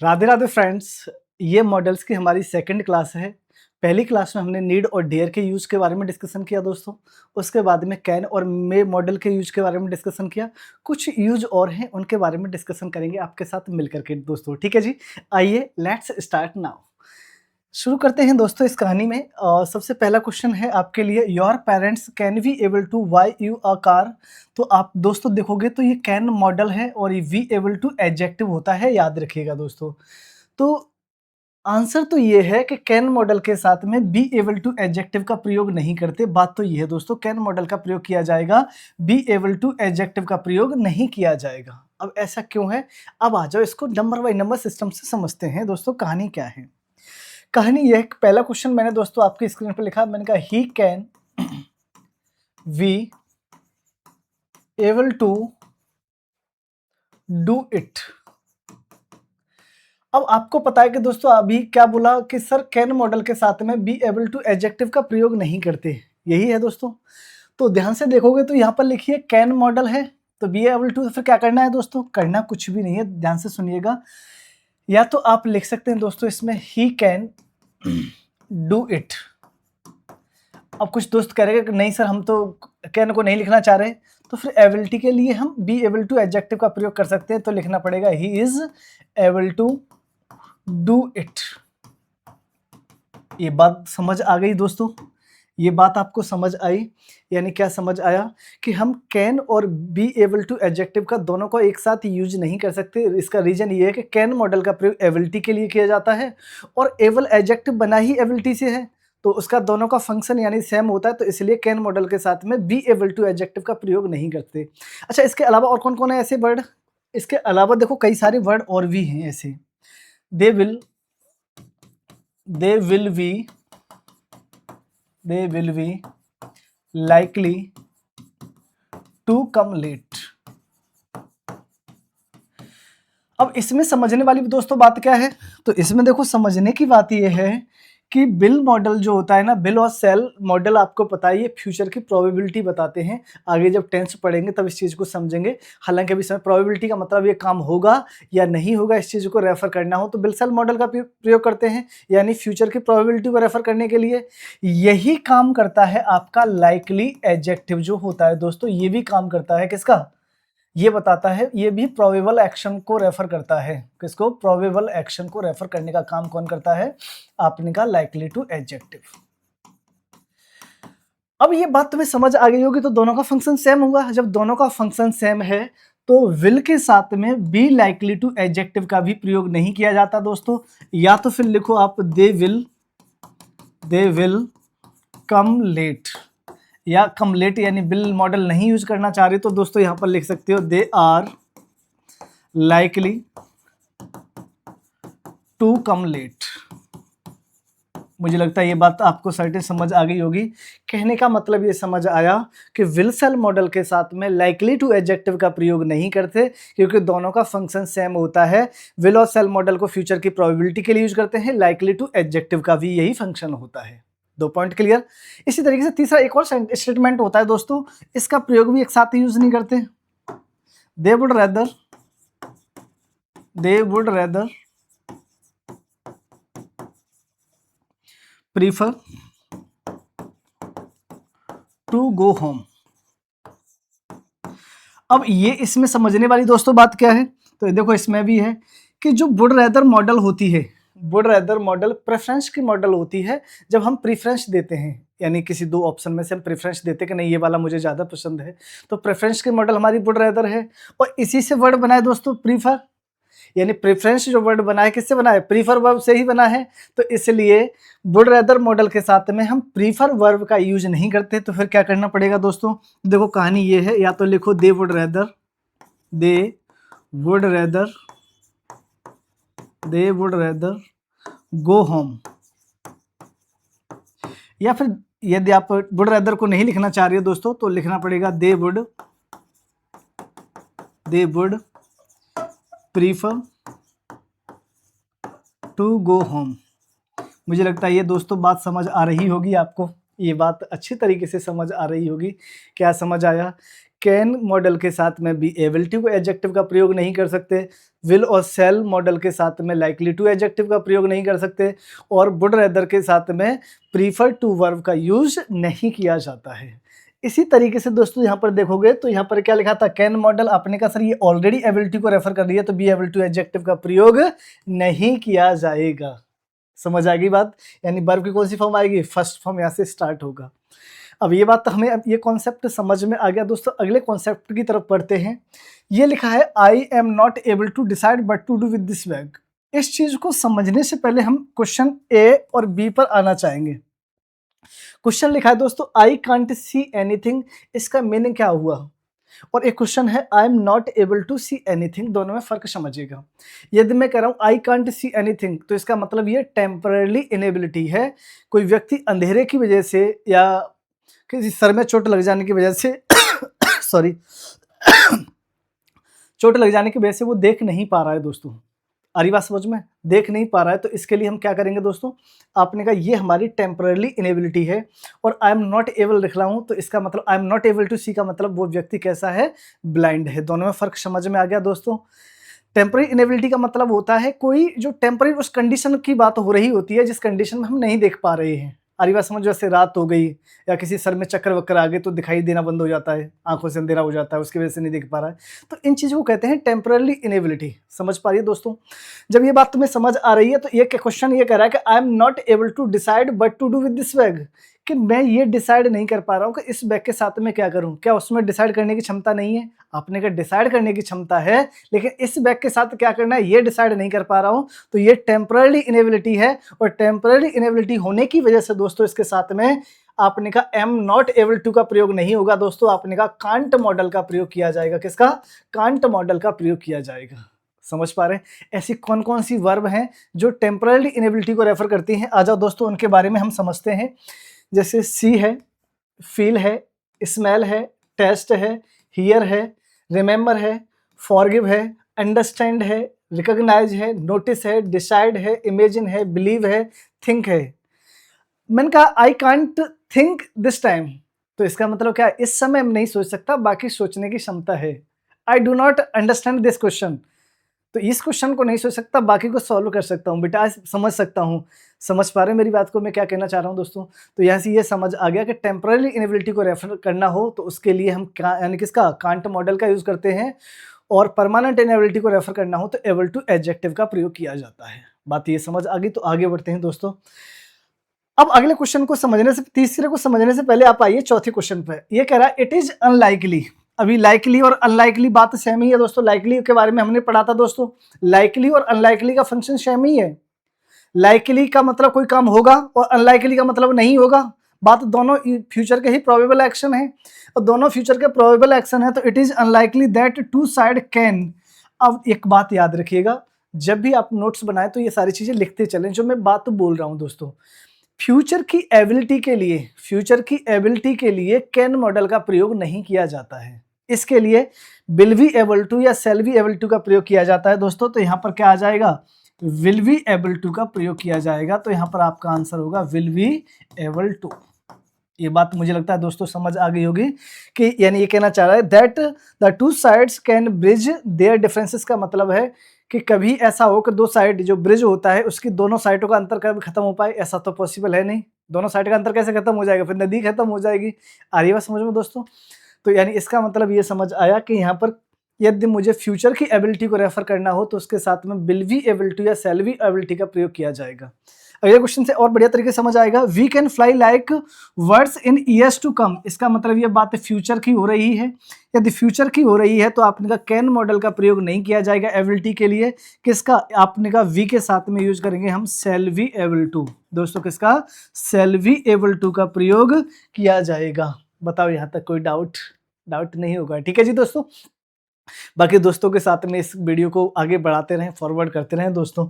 Radhe Radhe friends, ये models की हमारी सेकंड क्लास है। पहली क्लास में हमने नीड और डेयर के यूज़ के बारे में डिस्कशन किया दोस्तों। उसके बाद में कैन और मे मॉडल के यूज़ के बारे में डिस्कशन किया। कुछ यूज़ और हैं, उनके बारे में डिस्कशन करेंगे आपके साथ मिलकर के दोस्तों, ठीक है जी? आइए लेट्स स्टार्ट नाउ। शुरू करते हैं दोस्तों इस कहानी में। सबसे पहला क्वेश्चन है आपके लिए, your parents can be able to buy you a car. तो आप दोस्तों देखोगे तो ये कैन मॉडल है और ये वी एबल टू एडजेक्टिव होता है, याद रखिएगा दोस्तों। तो आंसर तो ये है कि कैन मॉडल के साथ में बी एबल टू एडजेक्टिव का प्रयोग नहीं करते। बात तो ये है दोस्तों, कैन मॉडल का प्रयोग किया जाएगा, बी एबल टू एडजेक्टिव का प्रयोग नहीं किया जाएगा। अब ऐसा क्यों है? अब आ जाओ इसको नंबर बाय नंबर सिस्टम से समझते हैं दोस्तों। कहानी क्या है? कहानी यह, पहला क्वेश्चन मैंने दोस्तों आपकी स्क्रीन पर लिखा, मैंने कहा he can we able to do it. अब आपको पता है कि दोस्तों अभी क्या बोला कि सर कैन मॉडल के साथ में बी एबल टू एडजेक्टिव का प्रयोग नहीं करते, यही है दोस्तों। तो ध्यान से देखोगे तो यहाँ पर लिखिए कैन मॉडल है, तो बी एबल टू फिर क्या करना है दोस्तों? करना कुछ भी नहीं है, ध्यान से सुनिएगा। या तो आप लिख सकते हैं दोस्तों इसमें ही कैन डू इट। अब कुछ दोस्त कह रहे हैं कि नहीं सर हम तो कैन को नहीं लिखना चाह रहे, तो फिर एबिलिटी के लिए हम बी एबल टू एडजेक्टिव का प्रयोग कर सकते हैं। तो लिखना पड़ेगा he is able to do it. ये बात समझ आ गई दोस्तों? ये बात आपको समझ आई? यानी क्या समझ आया कि हम कैन और बी एबल टू एडजेक्टिव का दोनों को एक साथ यूज नहीं कर सकते। इसका रीजन ये है कि कैन मॉडल का प्रयोग एबिलिटी के लिए किया जाता है और एबल एडजेक्टिव बना ही एबिलिटी से है, तो उसका दोनों का फंक्शन यानी सेम होता है, तो इसलिए कैन मॉडल के साथ में बी एबल टू एडजेक्टिव का प्रयोग नहीं करते। अच्छा, इसके अलावा और कौन कौन है ऐसे वर्ड? इसके अलावा देखो कई सारे वर्ड और भी हैं ऐसे। They will be likely to come late। अब इसमें समझने वाली दोस्तों बात क्या है? तो इसमें देखो समझने की बात यह है कि बिल मॉडल जो होता है ना, बिल और सेल मॉडल आपको पता है ये फ्यूचर की प्रोबेबिलिटी बताते हैं। आगे जब टेंस पढ़ेंगे तब इस चीज़ को समझेंगे। हालांकि अभी समय प्रोबेबिलिटी का मतलब ये काम होगा या नहीं होगा, इस चीज़ को रेफर करना हो तो बिल सेल मॉडल का प्रयोग करते हैं, यानी फ्यूचर की प्रोबेबिलिटी को रेफर करने के लिए। यही काम करता है आपका लाइकली एडजेक्टिव जो होता है दोस्तों, ये भी काम करता है किसका? ये बताता है, ये भी प्रोबेबल एक्शन को रेफर करता है। किसको? प्रोबेबल एक्शन को रेफर करने का काम कौन करता है? आपने कहा लाइकली टू एडजेक्टिव। अब ये बात तुम्हें समझ आ गई होगी, तो दोनों का फंक्शन सेम होगा। जब दोनों का फंक्शन सेम है तो विल के साथ में बी लाइकली टू एडजेक्टिव का भी प्रयोग नहीं किया जाता दोस्तों। या तो फिर लिखो आप दे विल कम लेट, या कम लेट यानी बिल मॉडल नहीं यूज करना चाह रहे तो दोस्तों यहां पर लिख सकते हो they are likely to come late. मुझे लगता है ये बात आपको सर्टेन समझ आ गई होगी। कहने का मतलब ये समझ आया कि विल सेल मॉडल के साथ में लाइकली टू एडजेक्टिव का प्रयोग नहीं करते, क्योंकि दोनों का फंक्शन सेम होता है। विल और सेल मॉडल को फ्यूचर की प्रोबेबिलिटी के लिए यूज करते हैं, लाइकली टू एडजेक्टिव का भी यही फंक्शन होता है। दो पॉइंट क्लियर। इसी तरीके से तीसरा एक और स्टेटमेंट होता है दोस्तों, इसका प्रयोग भी एक साथ यूज नहीं करते। They would rather prefer to go home. अब ये इसमें समझने वाली दोस्तों बात क्या है? तो देखो इसमें भी है कि जो वुड रेदर मॉडल होती है, वुड रेदर मॉडल प्रेफरेंस की मॉडल होती है। जब हम प्रेफरेंस देते हैं, यानी किसी दो ऑप्शन में से हम प्रेफरेंस देते हैं कि नहीं ये वाला मुझे ज़्यादा पसंद है, तो प्रेफरेंस की मॉडल हमारी वुड रेदर है। और इसी से वर्ड बना है दोस्तों प्रीफर, यानी प्रेफरेंस जो वर्ड बना है किससे बना है? प्रीफर वर्ब से ही बना है। तो इसलिए वुड रेदर मॉडल के साथ में हम प्रीफर वर्ब का यूज नहीं करते। तो फिर क्या करना पड़ेगा दोस्तों? देखो कहानी ये है, या तो लिखो दे वुड रेदर गो होम, या फिर यदि आप वुड रेदर को नहीं लिखना चाह रहे हो दोस्तों तो लिखना पड़ेगा they would prefer to go home. मुझे लगता है ये दोस्तों बात समझ आ रही होगी आपको, ये बात अच्छी तरीके से समझ आ रही होगी। क्या समझ आया कैन मॉडल के साथ में बी एबल टू एडजेक्टिव का प्रयोग नहीं कर सकते, विल और सेल मॉडल के साथ में लाइकली टू एडजेक्टिव का प्रयोग नहीं कर सकते, और वुड रेदर के साथ में प्रीफर टू वर्ब का यूज नहीं किया जाता है। इसी तरीके से दोस्तों यहाँ पर देखोगे तो यहाँ पर क्या लिखा था, कैन मॉडल, आपने कहा सर ये ऑलरेडी एबिलिटी को रेफर कर रही है तो बी एबल टू एडजेक्टिव का प्रयोग नहीं किया जाएगा। समझ आ गई बात, यानी वर्ब की कौन सी फॉर्म आएगी, फर्स्ट फॉर्म यहाँ से स्टार्ट होगा। अब ये बात तो हमें, अब ये कॉन्सेप्ट समझ में आ गया दोस्तों। अगले कॉन्सेप्ट की तरफ पढ़ते हैं। ये लिखा है I am not able to decide but to do with this bag. इस चीज को समझने से पहले हम क्वेश्चन ए और बी पर आना चाहेंगे। क्वेश्चन लिखा है दोस्तों आई कांट सी एनीथिंग, इसका मीनिंग क्या हुआ, और एक क्वेश्चन है I am not able to see anything, दोनों में फर्क समझिएगा। यदि मैं कह रहा हूँ आई कांट सी एनीथिंग तो इसका मतलब ये टेम्पररी इनेबिलिटी है, कोई व्यक्ति अंधेरे की वजह से या किसी सर में चोट लग जाने की वजह से सॉरी चोट लग जाने की वजह से वो देख नहीं पा रहा है दोस्तों। आ रही बात समझ में, देख नहीं पा रहा है, तो इसके लिए हम क्या करेंगे दोस्तों, आपने कहा ये हमारी टेम्पररी इनेबिलिटी है, और आई एम नॉट एबल लिख रहा हूं तो इसका मतलब I am not able to see का मतलब वो व्यक्ति कैसा है, ब्लाइंड है। दोनों में फर्क समझ में आ गया दोस्तों। टेम्पररी इनेबिलिटी का मतलब होता है कोई जो टेम्पररी उस कंडीशन की बात हो रही होती है जिस कंडीशन में हम नहीं देख पा रहे हैं। आरी बात समझ, जैसे रात हो गई या किसी सर में चक्कर वक्कर आ गए तो दिखाई देना बंद हो जाता है, आंखों से अंधेरा हो जाता है, उसकी वजह से नहीं देख पा रहा है, तो इन चीज़ों को कहते हैं टेम्पररी इनेबिलिटी। समझ पा रही है दोस्तों। जब ये बात तुम्हें समझ आ रही है तो ये क्वेश्चन ये कह रहा है कि I am not able to decide but to do with this bag, कि मैं ये डिसाइड नहीं कर पा रहा हूँ कि इस बैग के साथ में क्या करूँ। क्या उसमें डिसाइड करने की क्षमता नहीं है? आपने कहा डिसाइड करने की क्षमता है, लेकिन इस बैग के साथ क्या करना है ये डिसाइड नहीं कर पा रहा हूँ, तो ये टेम्पररी इनेबिलिटी है। और टेम्पररी इनेबिलिटी होने की वजह से दोस्तों इसके साथ में आपने कहा एम नॉट एबल टू का प्रयोग नहीं होगा दोस्तों, आपने कहा कांट मॉडल का प्रयोग किया जाएगा। किसका? कांट मॉडल का प्रयोग किया जाएगा। समझ पा रहे हैं? ऐसी कौन कौन सी वर्ब हैं जो टेम्पररी इनेबिलिटी को रेफर करती हैं? आ जाओ दोस्तों उनके बारे में हम समझते हैं। जैसे सी है, फील है, स्मेल है, टेस्ट है, हियर है, रिमेंबर है, फॉरगिव है, अंडरस्टैंड है, रिकॉग्नाइज है, नोटिस है, डिसाइड है, इमेजिन है, बिलीव है, थिंक है। मैंने कहा I can't think this time, तो इसका मतलब क्या है? इस समय मैं नहीं सोच सकता, बाकी सोचने की क्षमता है। I do not understand this question, तो इस क्वेश्चन को नहीं सोच सकता, बाकी को सॉल्व कर सकता हूँ बेटा, समझ सकता हूँ। समझ पा रहे हैं मेरी बात को, मैं क्या कहना चाह रहा हूँ दोस्तों? तो यहाँ से ये समझ आ गया कि टेम्पररी इनेबिलिटी को रेफर करना हो तो उसके लिए हम यानी किसका? कांट मॉडल का यूज करते हैं, और परमानेंट इनेबिलिटी को रेफर करना हो तो एबल टू एडजेक्टिव का प्रयोग किया जाता है। बात ये समझ आ गई, तो आगे बढ़ते हैं दोस्तों। अब अगले क्वेश्चन को समझने से, तीसरे को समझने से पहले आप आइए चौथे क्वेश्चन पे। ये कह रहा है इट इज अनलाइकली। अभी लाइकली और अनलाइकली बात सेम ही है दोस्तों। लाइकली के बारे में हमने पढ़ा था दोस्तों, लाइकली और अनलाइकली का फंक्शन सेम ही है। लाइकली का मतलब कोई काम होगा और अनलाइकली का मतलब नहीं होगा। बात दोनों फ्यूचर के ही प्रोबेबल एक्शन है, और दोनों फ्यूचर के प्रोबेबल एक्शन है, तो it is unlikely that to side can. अब एक बात याद रखिएगा, जब भी आप नोट्स बनाए तो ये सारी चीजें लिखते चलें जो मैं बात बोल रहा हूं दोस्तों। फ्यूचर की एबिलिटी के लिए, फ्यूचर की एबिलिटी के लिए कैन मॉडल का प्रयोग नहीं किया जाता है। इसके लिए विल बी एबल टू या शैल बी एबल टू का प्रयोग किया जाता है दोस्तों। तो यहाँ पर क्या आ जाएगा? विल बी एबल टू का प्रयोग किया जाएगा। तो यहाँ पर आपका आंसर होगा विल बी एबल टू। ये बात मुझे लगता है दोस्तों समझ आ गई होगी कि यानी ये कहना चाह रहा है that the two sides can bridge there differences, का मतलब है कि कभी ऐसा हो कि दो साइड जो ब्रिज होता है उसकी दोनों साइडों का अंतर कभी खत्म हो पाए, ऐसा तो पॉसिबल है नहीं। दोनों साइड का अंतर कैसे खत्म हो जाएगा? फिर नदी खत्म हो जाएगी। आ रही बात समझ में दोस्तों? तो यानी इसका मतलब ये समझ आया कि यहाँ पर यदि मुझे फ्यूचर की एबिलिटी को रेफर करना हो तो उसके साथ में विल बी एबल टू या शैल बी एबिलिटी का प्रयोग किया जाएगा। अगले क्वेश्चन से और बढ़िया तरीके से समझ आएगा। We can fly like words in years to come, इसका मतलब ये बात फ्यूचर की हो रही है। यदि फ्यूचर की हो रही है तो आपने कहा कैन मॉडल का प्रयोग नहीं किया जाएगा एबिलिटी के लिए। किसका? आपने कहा वी के साथ में यूज करेंगे हम शैल बी एबल टू। दोस्तों किसका? शैल बी एबल टू का प्रयोग किया जाएगा। बताओ यहाँ तक कोई डाउट नहीं होगा? ठीक है जी दोस्तों। बाकी दोस्तों के साथ में इस वीडियो को आगे बढ़ाते रहें, फॉरवर्ड करते रहें दोस्तों।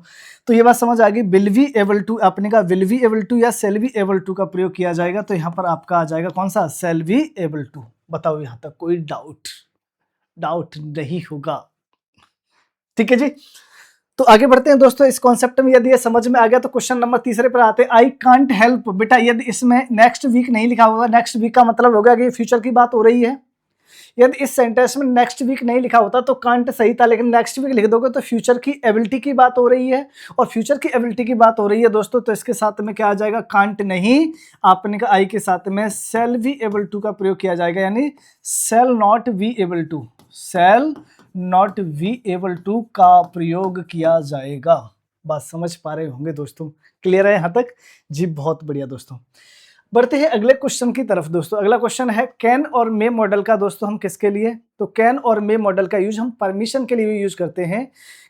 तो ये बात समझ आ गई। विल बी एबल टू, आपने कहा विल बी एबल टू या शैल बी एबल टू का प्रयोग किया जाएगा, तो यहाँ पर आपका आ जाएगा कौन सा? Shall be able to. बताओ यहाँ तक कोई डाउट नहीं होगा? ठीक है जी। तो आगे बढ़ते हैं दोस्तों इस कॉन्सेप्ट में। यदि ये समझ में आ गया तो क्वेश्चन नंबर तीसरे पर आते हैं। I can't help. बेटा यदि इसमें नेक्स्ट वीक नहीं लिखा होगा, नेक्स्ट वीक का मतलब होगा कि फ्यूचर की बात हो रही है, यदि इस सेंटेंस में नेक्स्ट वीक नहीं लिखा होता तो कांट सही था, लेकिन नेक्स्ट वीक लिख दोगे तो फ्यूचर की एबिलिटी की बात हो रही है, और फ्यूचर की एबिलिटी की बात हो रही है दोस्तों, तो इसके साथ में क्या आ जाएगा, कांट नहीं, आपने का आई के साथ में शैल बी एबल टू का प्रयोग किया जाएगा, यानी shall not be able to, shall not be able to का प्रयोग किया जाएगा। बात समझ पा रहे होंगे दोस्तों, क्लियर है यहाँ तक जी, बहुत बढ़िया दोस्तों। बढ़ते हैं अगले क्वेश्चन की तरफ दोस्तों। अगला क्वेश्चन है कैन और मे मॉडल का दोस्तों हम किसके लिए, तो कैन और मे मॉडल का यूज हम परमिशन के लिए यूज करते हैं।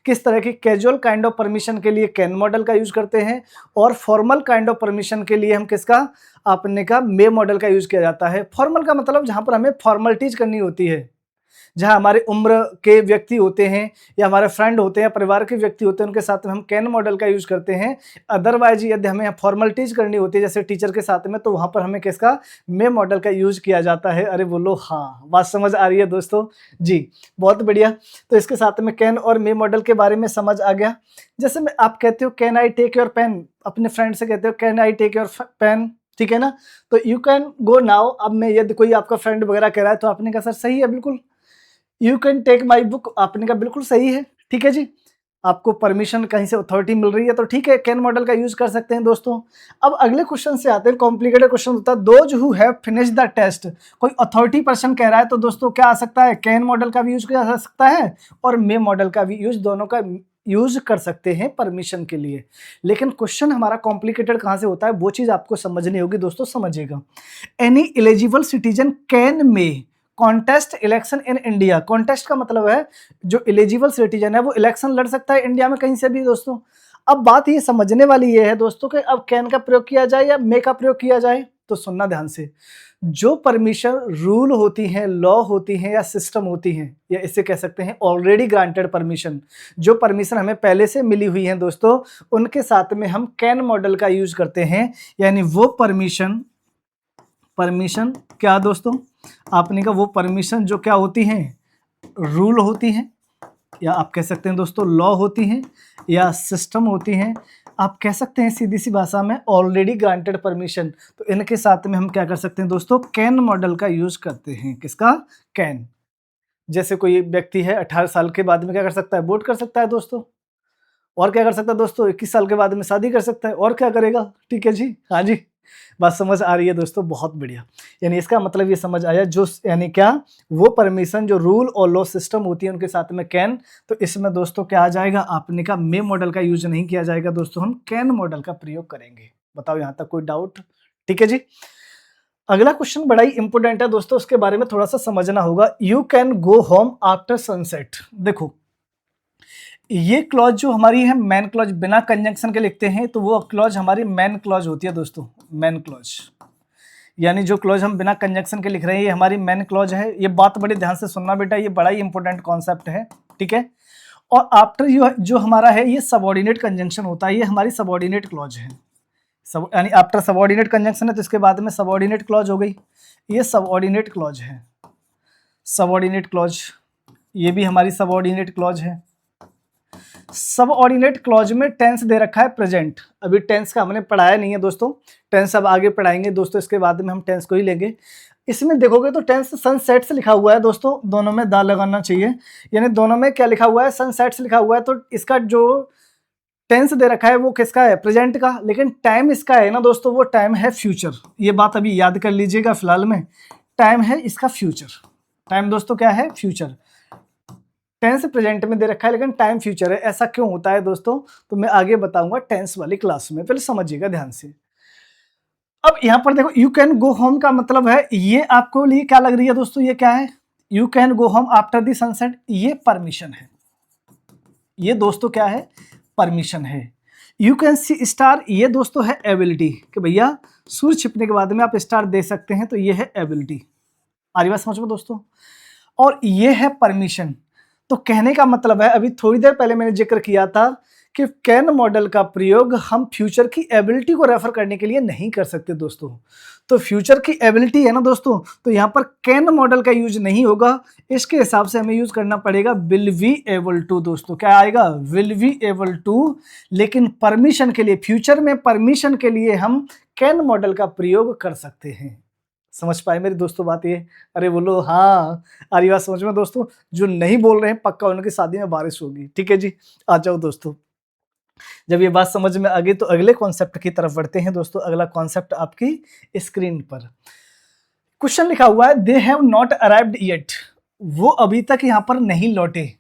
किस तरह की, कैजुअल काइंड ऑफ परमिशन के लिए कैन मॉडल का यूज करते हैं, और फॉर्मल काइंड ऑफ परमिशन के लिए हम किसका, आपने का मे मॉडल का यूज किया जाता है। फॉर्मल का मतलब जहां पर हमें फॉर्मेलिटीज करनी होती है, जहां हमारे उम्र के व्यक्ति होते हैं या हमारे फ्रेंड होते हैं, परिवार के व्यक्ति होते हैं, उनके साथ में हम कैन मॉडल का यूज करते हैं। अदरवाइज यदि हमें फॉर्मेलिटीज करनी होती है जैसे टीचर के साथ में, तो वहां पर हमें किसका, मे मॉडल का यूज किया जाता है। अरे बोलो हाँ, बात समझ आ रही है दोस्तों जी, बहुत बढ़िया। तो इसके साथ में कैन और मे मॉडल के बारे में समझ आ गया। जैसे में आप कहते हो can I take your pen, अपने फ्रेंड से कहते हो can I take your pen, ठीक है ना, तो यू कैन गो नाउ। अब मैं यदि कोई आपका फ्रेंड वगैरह कह रहा है तो आपने कहा सर सही है बिल्कुल, you can take my book, आपने कहा बिल्कुल सही है, ठीक है जी। आपको परमिशन कहीं से अथॉरिटी मिल रही है तो ठीक है, कैन मॉडल का यूज कर सकते हैं दोस्तों। अब अगले क्वेश्चन से आते हैं, कॉम्प्लिकेटेड क्वेश्चन होता है, those who have finish the test, कोई अथॉरिटी पर्सन कह रहा है तो दोस्तों क्या आ सकता है, कैन मॉडल का भी यूज किया जा सकता है और मे मॉडल का भी यूज, दोनों का यूज कर सकते हैं परमिशन के लिए। लेकिन क्वेश्चन हमारा कॉम्प्लिकेटेड कहां से होता है, वो चीज आपको समझनी होगी दोस्तों, समझिएगा। Any eligible citizen can may contest election in India, contest का मतलब है जो एलिजिबल सिटीजन है वो इलेक्शन लड़ सकता है इंडिया में कहीं से भी दोस्तों। अब बात ये समझने वाली ये है दोस्तों कि अब कैन का प्रयोग किया जाए या मे का प्रयोग किया जाए, तो सुनना ध्यान से। जो परमिशन रूल होती हैं, लॉ होती हैं या सिस्टम होती हैं, या इसे कह सकते हैं ऑलरेडी ग्रांटेड परमिशन, जो परमिशन हमें पहले से मिली हुई है दोस्तों, उनके साथ में हम कैन मॉडल का यूज करते हैं। यानी वो परमिशन क्या दोस्तों, आपने कहा वो परमिशन जो क्या होती हैं, रूल होती हैं, या आप कह सकते हैं दोस्तों लॉ होती हैं या सिस्टम होती हैं, आप कह सकते हैं सीधी सी भाषा में ऑलरेडी ग्रांटेड परमिशन। तो इनके साथ में हम क्या कर सकते हैं दोस्तों, कैन मॉडल का यूज करते हैं। किसका, कैन। जैसे कोई व्यक्ति है 18 साल के बाद में क्या कर सकता है, वोट कर सकता है दोस्तों, और क्या कर सकता है दोस्तों, 21 साल के बाद में शादी कर सकता है, और क्या करेगा, ठीक है जी, हाँ जी, बात समझ आ रही है दोस्तों, बहुत बढ़िया। यानी इसका मतलब ये समझ आया, जो यानी क्या, वो परमिशन जो रूल और लॉ सिस्टम होती है उनके साथ में कैन, तो इसमें दोस्तों क्या आ जाएगा, आपने कहा मे मॉडल का यूज नहीं किया जाएगा दोस्तों, हम कैन मॉडल का प्रयोग करेंगे। बताओ यहाँ तक कोई डाउट, ठीक है जी। अगला क्वेश्चन बड़ा ही इंपॉर्टेंट है दोस्तों, उसके बारे में थोड़ा सा समझना होगा। You can go home after sunset, देखो ये क्लॉज जो हमारी है मैन क्लॉज, बिना कंजंक्शन के लिखते हैं तो वो क्लॉज हमारी मैन क्लॉज होती है दोस्तों, मैन क्लॉज। यानी जो क्लॉज हम बिना कंजंक्शन के लिख रहे हैं ये हमारी मैन क्लॉज है। ये बात बड़े ध्यान से सुनना बेटा, ये बड़ा ही इंपॉर्टेंट कॉन्सेप्ट है, ठीक है। और आफ्टर जो हमारा है ये सबऑर्डिनेट कंजंक्शन होता है, ये हमारी सबऑर्डिनेट क्लॉज है। सब यानी आफ्टर सबऑर्डिनेट कंजंक्शन है तो इसके बाद में सबऑर्डिनेट क्लॉज हो गई, ये सबऑर्डिनेट क्लॉज है, सबऑर्डिनेट क्लॉज, ये भी हमारी सबऑर्डिनेट क्लॉज है। सबऑर्डिनेट क्लॉज में टेंस दे रखा है प्रेजेंट, अभी टेंस का हमने पढ़ाया नहीं है दोस्तों, टेंस अब आगे पढ़ाएंगे दोस्तों, इसके बाद में हम टेंस को ही लेंगे। इसमें देखोगे तो टेंस सनसेट से लिखा हुआ है दोस्तों, दोनों में दा लगाना चाहिए, यानी दोनों में क्या लिखा हुआ है, सनसेट से लिखा हुआ है, तो इसका जो टेंस दे रखा है वो किसका है, प्रेजेंट का, लेकिन टाइम इसका है ना दोस्तों, वो टाइम है फ्यूचर। ये बात अभी याद कर लीजिएगा, फिलहाल में टाइम है इसका फ्यूचर, टाइम दोस्तों क्या है, फ्यूचर। टेंस प्रेजेंट में दे रखा है लेकिन टाइम फ्यूचर है, ऐसा क्यों होता है दोस्तों, तो मैं आगे बताऊंगा टेंस वाली क्लास में, पहले समझिएगा ध्यान से। अब यहाँ पर देखो यू कैन गो होम का मतलब है, ये आपको लिए क्या लग रही है दोस्तों, ये क्या है, you can go home after the sunset, ये परमिशन है, ये दोस्तों क्या है, परमिशन है। यू कैन सी स्टार, ये दोस्तों है एबिलिटी, कि भैया सूर्य छिपने के बाद में आप स्टार दे सकते हैं, तो ये है एबिलिटी। आ रही बात समझ में दोस्तों, और ये है परमिशन। तो कहने का मतलब है, अभी थोड़ी देर पहले मैंने जिक्र किया था कि कैन मॉडल का प्रयोग हम फ्यूचर की एबिलिटी को रेफर करने के लिए नहीं कर सकते दोस्तों। तो फ्यूचर की एबिलिटी है ना दोस्तों, तो यहाँ पर कैन मॉडल का यूज नहीं होगा, इसके हिसाब से हमें यूज करना पड़ेगा विल बी एबल टू दोस्तों, क्या आएगा, विल बी एबल टू। लेकिन परमिशन के लिए, फ्यूचर में परमिशन के लिए हम कैन मॉडल का प्रयोग कर सकते हैं। समझ पाए मेरे दोस्तों बात ये? अरे बोलो हाँ, आ रही बात समझ में दोस्तों? जो नहीं बोल रहे हैं पक्का उनकी शादी में बारिश होगी, ठीक है जी? आ जाओ दोस्तों। जब ये बात समझ में आ गई तो अगले कॉन्सेप्ट की तरफ बढ़ते हैं दोस्तों। अगला कॉन्सेप्ट आपकी स्क्रीन पर क्वेश्चन लिखा हुआ है, they have not arrived yet. वो अभी तक यहाँ पर नहीं लौटे।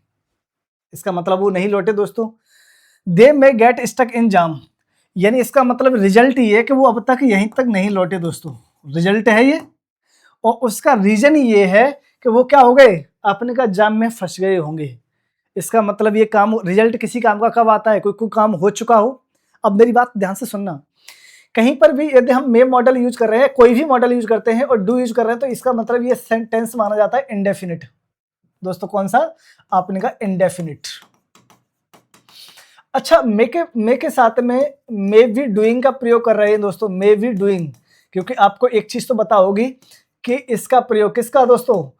इसका मतलब वो नहीं लौटे दोस्तों। दे मे गेट स्टक इन जाम, यानी इसका मतलब रिजल्ट ये है कि वो अब तक यहीं तक नहीं लौटे दोस्तों। रिजल्ट है ये, और उसका रीजन ये है कि वो क्या हो गए, अपने का जाम में फंस गए होंगे। इसका मतलब ये काम, रिजल्ट किसी काम का कब आता है, कोई काम हो चुका हो। अब मेरी बात ध्यान से सुनना, कहीं पर भी यदि हम मे मॉडल यूज कर रहे हैं, कोई भी मॉडल यूज करते हैं और डू यूज कर रहे हैं, तो इसका मतलब ये सेंटेंस माना जाता है इंडेफिनिट दोस्तों। कौन सा? आपने का इंडेफिनिट। अच्छा, मे के साथ में मे बी डूइंग का प्रयोग कर रहे हैं दोस्तों, मे बी डूइंग, क्योंकि आपको एक चीज तो पता होगी कि इसका प्रयोग किसका दोस्तों,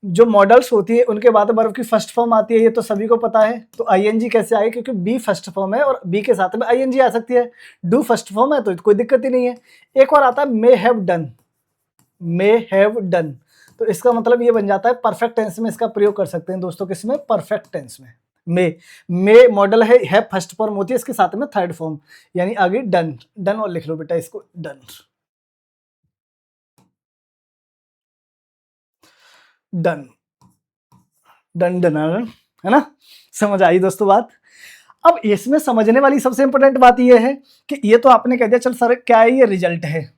जो मॉडल्स होती है उनके बाद वर्ब की फर्स्ट फॉर्म आती है, ये तो सभी को पता है। तो आईएनजी कैसे आए, क्योंकि बी फर्स्ट फॉर्म है और बी के साथ में आईएनजी आ सकती है। डू फर्स्ट फॉर्म है तो कोई दिक्कत ही नहीं है। एक और आता है may have done, may have done, तो इसका मतलब ये बन जाता है परफेक्ट टेंस में इसका प्रयोग कर सकते हैं दोस्तों। किसमें? परफेक्ट टेंस में। मे मॉडल है फर्स्ट फॉर्म होती है, इसके साथ में थर्ड फॉर्म, यानी आगे डन। डन और लिख लो बेटा इसको, done. Done done done done, है ना? समझ आई दोस्तों बात? अब इसमें समझने वाली सबसे इंपॉर्टेंट बात यह है कि ये तो आपने कह दिया चल सर क्या है, ये रिजल्ट है।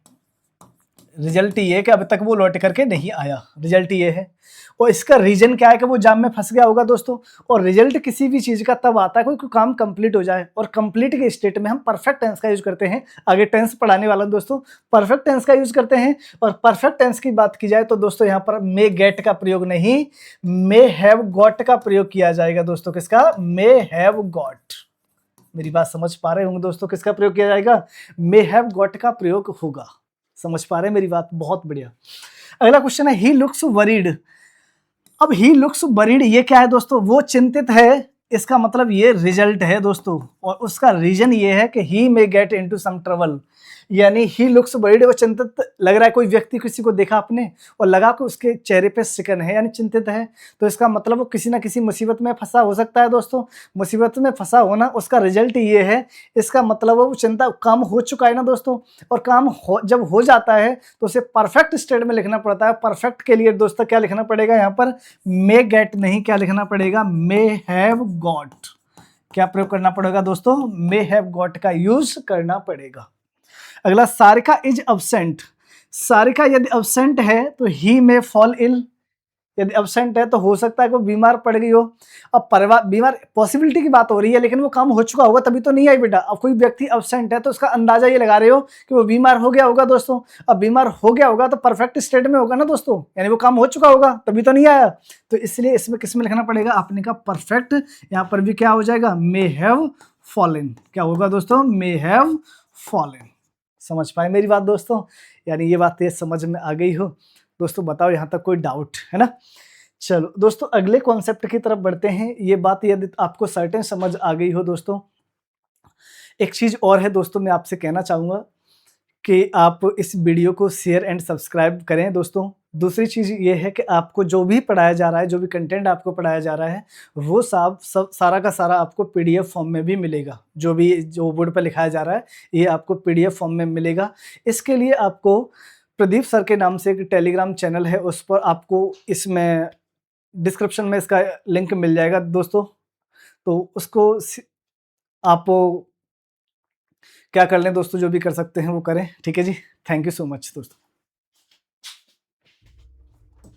रिजल्ट ये है कि अब तक वो लौट करके नहीं आया, रिजल्ट ये है। और इसका रीजन क्या है कि वो जाम में फंस गया होगा दोस्तों। और रिजल्ट किसी भी चीज का तब आता है कोई काम कंप्लीट हो जाए, और कंप्लीट के स्टेट में हम परफेक्ट टेंस का यूज करते हैं। आगे टेंस पढ़ाने वाला दोस्तों, परफेक्ट टेंस का यूज करते हैं। और परफेक्ट टेंस की बात की जाए तो दोस्तों यहाँ पर मे गेट का प्रयोग नहीं, मे हैव गॉट का प्रयोग किया जाएगा दोस्तों। किसका? May have got. मेरी बात समझ पा रहे होंगे दोस्तों, किसका प्रयोग किया जाएगा? मे हैव गॉट का प्रयोग होगा। समझ पा रहे हैं मेरी बात? बहुत बढ़िया। अगला क्वेश्चन है, ही लुक्स वरीड। अब ही लुक्स वरीड ये क्या है दोस्तों? वो चिंतित है। इसका मतलब ये रिजल्ट है दोस्तों, और उसका रीजन ये है कि he may get into some trouble, यानी ही लुक्स वरीड, वो चिंतित लग रहा है। कोई व्यक्ति किसी को देखा आपने और लगा कि उसके चेहरे पे सिकन है, यानी चिंतित है, तो इसका मतलब वो किसी ना किसी मुसीबत में फंसा हो सकता है दोस्तों। मुसीबत में फंसा होना, उसका रिजल्ट ये है। इसका मतलब वो चिंता, काम हो चुका है ना दोस्तों, और काम जब हो जाता है तो उसे परफेक्ट स्टेट में लिखना पड़ता है। परफेक्ट के लिए दोस्तों क्या लिखना पड़ेगा यहाँ पर? मे गेट नहीं, क्या लिखना पड़ेगा? May have got. क्या प्रयोग करना पड़ेगा दोस्तों? मे हैव गॉट का यूज करना पड़ेगा। अगला, सारिका इज अब्सेंट। सारिका यदि अब्सेंट है तो ही मे फॉल इल, यदि अब्सेंट है तो हो सकता है कि वो बीमार पड़ गई हो। अब बीमार पॉसिबिलिटी की बात हो रही है, लेकिन वो काम हो चुका होगा तभी तो नहीं आई बेटा। अब कोई व्यक्ति अब्सेंट है तो उसका अंदाजा ये लगा रहे हो कि वो बीमार हो गया होगा दोस्तों। अब बीमार हो गया होगा तो परफेक्ट स्टेट में होगा ना दोस्तों, यानी वो काम हो चुका होगा तभी तो नहीं आया। तो इसलिए इसमें किस में लिखना पड़ेगा? आपने का परफेक्ट। यहाँ पर भी क्या हो जाएगा? May have fallen. क्या होगा दोस्तों? May have fallen. समझ पाए मेरी बात दोस्तों? यानी ये बात समझ में आ गई हो दोस्तों? बताओ यहाँ तक कोई डाउट है ना? चलो दोस्तों, अगले कॉन्सेप्ट की तरफ बढ़ते हैं। ये बात यदि आपको सर्टेन समझ आ गई हो दोस्तों, एक चीज और है दोस्तों, मैं आपसे कहना चाहूंगा कि आप इस वीडियो को शेयर एंड सब्सक्राइब करें दोस्तों। दूसरी चीज़ ये है कि आपको जो भी पढ़ाया जा रहा है, जो भी कंटेंट आपको पढ़ाया जा रहा है, वो सारा का सारा आपको पीडीएफ फॉर्म में भी मिलेगा। जो बोर्ड पर लिखाया जा रहा है, ये आपको पीडीएफ फॉर्म में मिलेगा। इसके लिए आपको प्रदीप सर के नाम से एक टेलीग्राम चैनल है, उस पर आपको इसमें डिस्क्रिप्शन में इसका लिंक मिल जाएगा दोस्तों। तो उसको आप क्या कर लें दोस्तों, जो भी कर सकते हैं वो करें। ठीक है जी, थैंक यू सो मच दोस्तों।